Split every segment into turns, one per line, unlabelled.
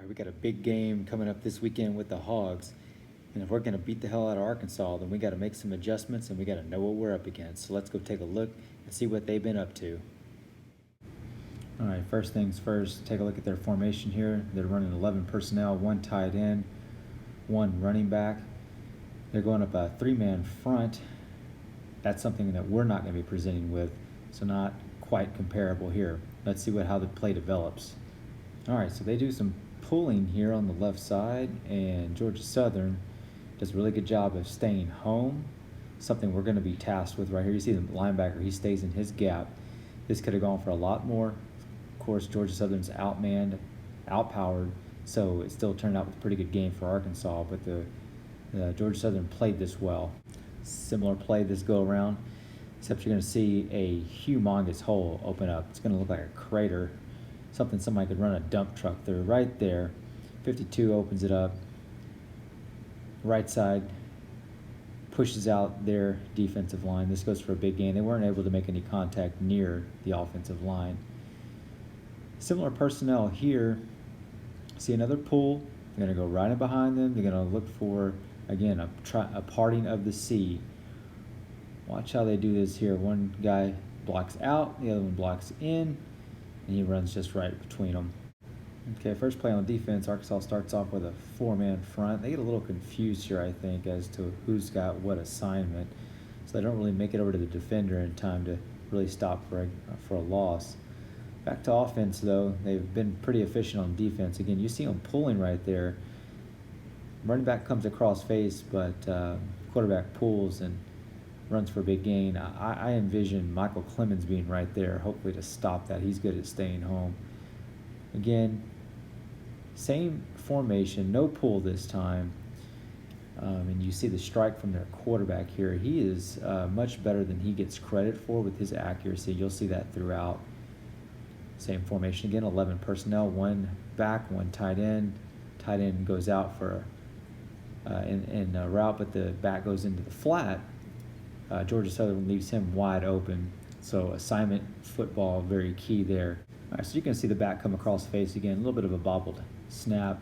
All right, we got a big game coming up this weekend with the Hogs. And if we're going to beat the hell out of Arkansas, then we got to make some adjustments and we got to know what we're up against. So let's go take a look and see what they've been up to. All right, first things first, take a look at their formation here. They're running 11 personnel, 1 tight end, 1 running back. They're going up a 3-man front. That's something that we're not going to be presenting with, so not quite comparable here. Let's see how the play develops. All right, so they do some pulling here on the left side, and Georgia Southern does a really good job of staying home, something we're going to be tasked with right here. You see the linebacker, he stays in his gap. This could have gone for a lot more. Of course, Georgia Southern's outmanned, outpowered, so it still turned out with a pretty good game for Arkansas, but the Georgia Southern played this well. Similar play this go around, except you're going to see a humongous hole open up. It's going to look like a crater, something somebody could run a dump truck through right there. 52 opens it up. Right side pushes out their defensive line. This goes for a big gain. They weren't able to make any contact near the offensive line. Similar personnel here. See another pull. They're going to go right in behind them. They're going to look for, again, a parting of the sea. Watch how they do this here. One guy blocks out, the other one blocks in, and he runs just right between them. Okay, first play on defense, Arkansas starts off with a 4-man front. They get a little confused here, I think, as to who's got what assignment. So they don't really make it over to the defender in time to really stop for a loss. Back to offense, though, they've been pretty efficient on defense. Again, you see them pulling right there. Running back comes across face, but quarterback pulls and runs for a big gain. I envision Michael Clemens being right there, hopefully to stop that. He's good at staying home. Again, same formation, no pull this time. And you see the strike from their quarterback here. He is much better than he gets credit for with his accuracy. You'll see that throughout. Same formation again, 11 personnel, 1 back, 1 tight end. Tight end goes out for in a route, but the back goes into the flat. Georgia Southern leaves him wide open. So assignment football, very key there. All right, so you can see the back come across face again, a little bit of a bobbled snap.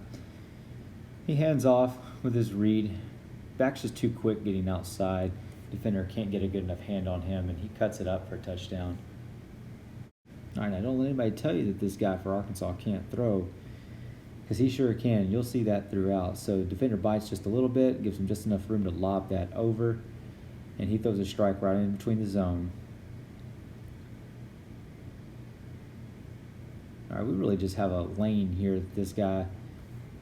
He hands off with his read. Back's just too quick getting outside. Defender can't get a good enough hand on him, and he cuts it up for a touchdown. All right, now don't let anybody tell you that this guy for Arkansas can't throw, because he sure can. You'll see that throughout. So the defender bites just a little bit, gives him just enough room to lob that over, and he throws a strike right in between the zone. All right, we really just have a lane here that this guy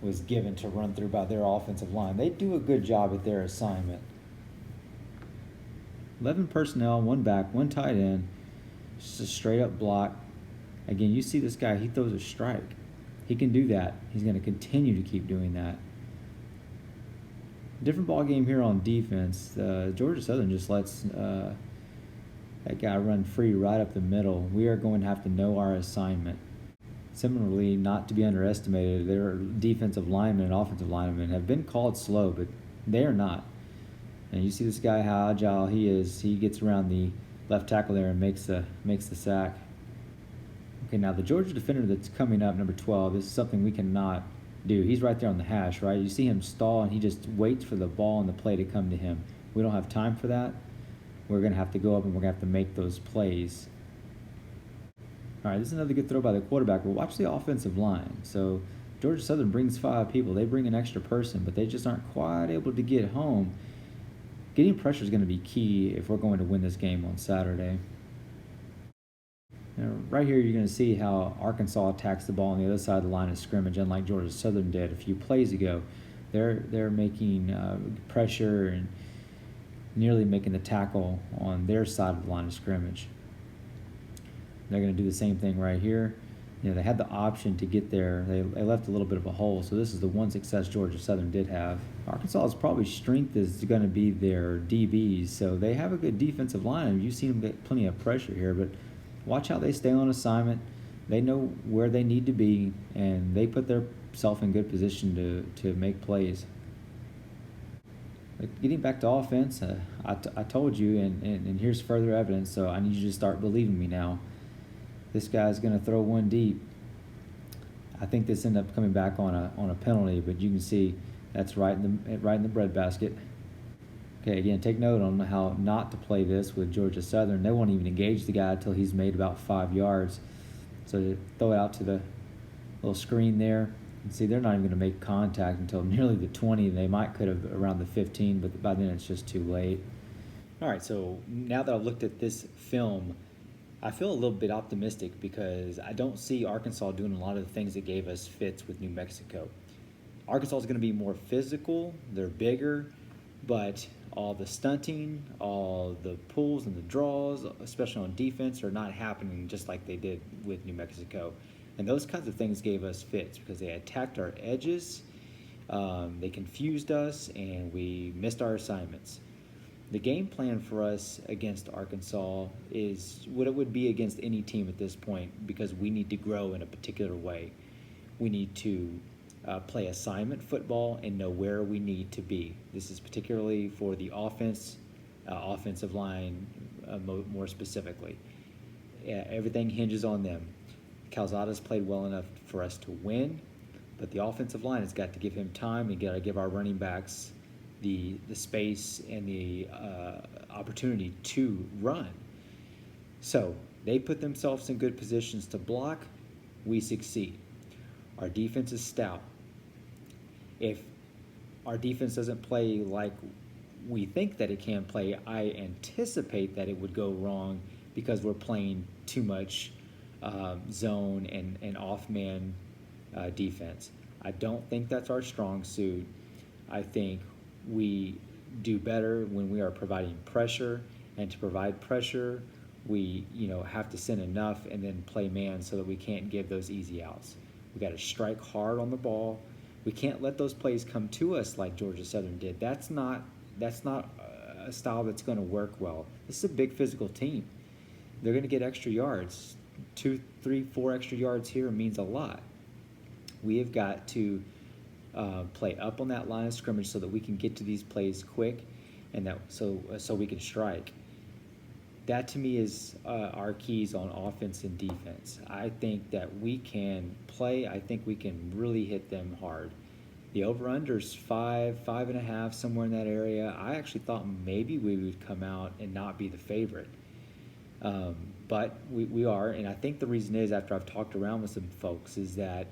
was given to run through by their offensive line. They do a good job at their assignment. 11 personnel, 1 back, 1 tight end. Just a straight up block. Again, you see this guy, he throws a strike. He can do that. He's going to continue to keep doing that. Different ball game here on defense. Georgia Southern just lets that guy run free right up the middle. We are going to have to know our assignment. Similarly, not to be underestimated, their defensive linemen and offensive linemen have been called slow, but they are not. And you see this guy, how agile he is. He gets around the left tackle there and makes the sack. Okay, now the Georgia defender that's coming up, number 12, this is something we cannot do. He's right there on the hash, right? You see him stall, and he just waits for the ball and the play to come to him. We don't have time for that. We're going to have to go up, and we're going to have to make those plays. All right, this is another good throw by the quarterback, but watch the offensive line. So Georgia Southern brings 5 people. They bring an extra person, but they just aren't quite able to get home. Getting pressure is going to be key if we're going to win this game on Saturday. Now, right here, you're going to see how Arkansas attacks the ball on the other side of the line of scrimmage, unlike Georgia Southern did a few plays ago. They're making pressure and nearly making the tackle on their side of the line of scrimmage. They're going to do the same thing right here. You know, they had the option to get there. They left a little bit of a hole, so this is the one success Georgia Southern did have. Arkansas's probably strength is going to be their DBs, so they have a good defensive line. You've seen them get plenty of pressure here, but watch how they stay on assignment. They know where they need to be, and they put themselves in good position to make plays. But getting back to offense, I told you, and here's further evidence, so I need you to start believing me now. This guy's going to throw one deep. I think this ended up coming back on a penalty, but you can see that's right in the breadbasket. Okay, again, take note on how not to play this with Georgia Southern. They won't even engage the guy until he's made about 5 yards. So to throw it out to the little screen there, and see they're not even going to make contact until nearly the 20. They could have around the 15, but by then it's just too late. All right, so now that I've looked at this film, I feel a little bit optimistic because I don't see Arkansas doing a lot of the things that gave us fits with New Mexico. Arkansas is going to be more physical, they're bigger, but all the stunting, all the pulls and the draws, especially on defense, are not happening just like they did with New Mexico. And those kinds of things gave us fits because they attacked our edges, they confused us, and we missed our assignments. The game plan for us against Arkansas is what it would be against any team at this point because we need to grow in a particular way. We need to play assignment football and know where we need to be. This is particularly for the offensive line more specifically. Everything hinges on them. Calzada's played well enough for us to win, but the offensive line has got to give him time and got to give our running backs the space and the opportunity to run. So they put themselves in good positions to block, we succeed. Our defense is stout. If our defense doesn't play like we think that it can play, I anticipate that it would go wrong because we're playing too much zone and off-man defense. I don't think that's our strong suit. I think we do better when we are providing pressure, and to provide pressure, we have to send enough and then play man so that we can't give those easy outs. We got to strike hard on the ball. We can't let those plays come to us like Georgia Southern did. That's not a style that's going to work well. This is a big physical team. They're going to get extra yards. 2, 3, 4 extra yards here means a lot. We have got to play up on that line of scrimmage so that we can get to these plays quick, and that so we can strike. That to me is our keys on offense and defense. I think that we can play. I think we can really hit them hard. The over-under's 5.5, somewhere in that area. I actually thought maybe we would come out and not be the favorite. But we are, and I think the reason is, after I've talked around with some folks, is that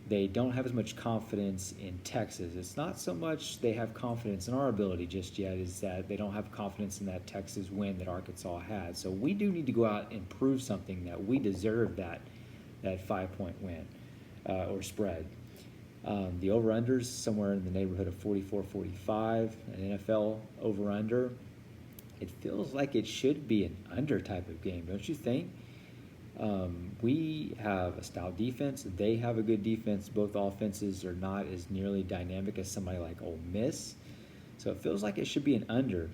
they don't have as much confidence in Texas. It's not so much they have confidence in our ability just yet, is that they don't have confidence in that Texas win that Arkansas had. So we do need to go out and prove something that we deserve that 5-point win or spread. The over-under's somewhere in the neighborhood of 44-45, an NFL over-under. It feels like it should be an under type of game, don't you think? We have a stout defense. They have a good defense. Both offenses are not as nearly dynamic as somebody like Ole Miss. So it feels like it should be an under.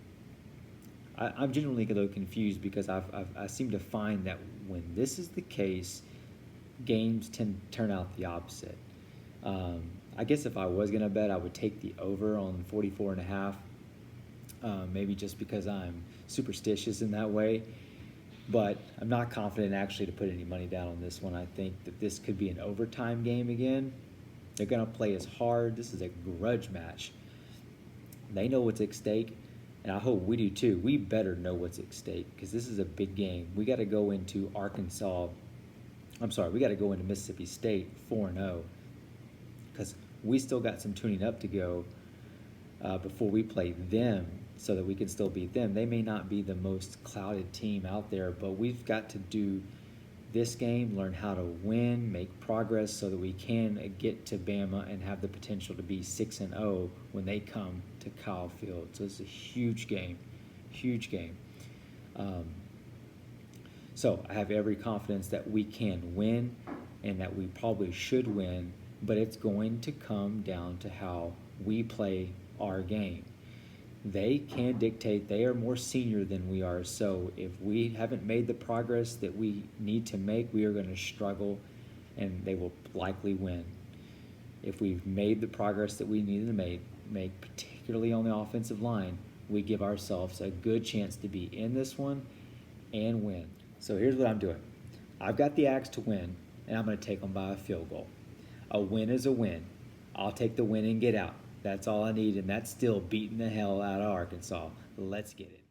I'm genuinely a little confused because I seem to find that when this is the case, games tend to turn out the opposite. I guess if I was going to bet, I would take the over on 44.5, maybe just because I'm superstitious in that way. But I'm not confident actually to put any money down on this one. I think that this could be an overtime game again. They're going to play as hard. This is a grudge match. They know what's at stake, and I hope we do too. We better know what's at stake because this is a big game. We got to go into we got to go into Mississippi State 4-0 because we still got some tuning up to go before we play them, so that we can still beat them. They may not be the most clouded team out there, but we've got to do this game, learn how to win, make progress so that we can get to Bama and have the potential to be 6-0 when they come to Kyle Field. So it's a huge game, huge game. So I have every confidence that we can win and that we probably should win, but it's going to come down to how we play our game. They can dictate. They are more senior than we are. So if we haven't made the progress that we need to make, we are going to struggle, and they will likely win. If we've made the progress that we needed to make, particularly on the offensive line, we give ourselves a good chance to be in this one and win. So here's what I'm doing. I've got the Aggies to win, and I'm going to take them by a field goal. A win is a win. I'll take the win and get out. That's all I need, and that's still beating the hell out of Arkansas. Let's get it.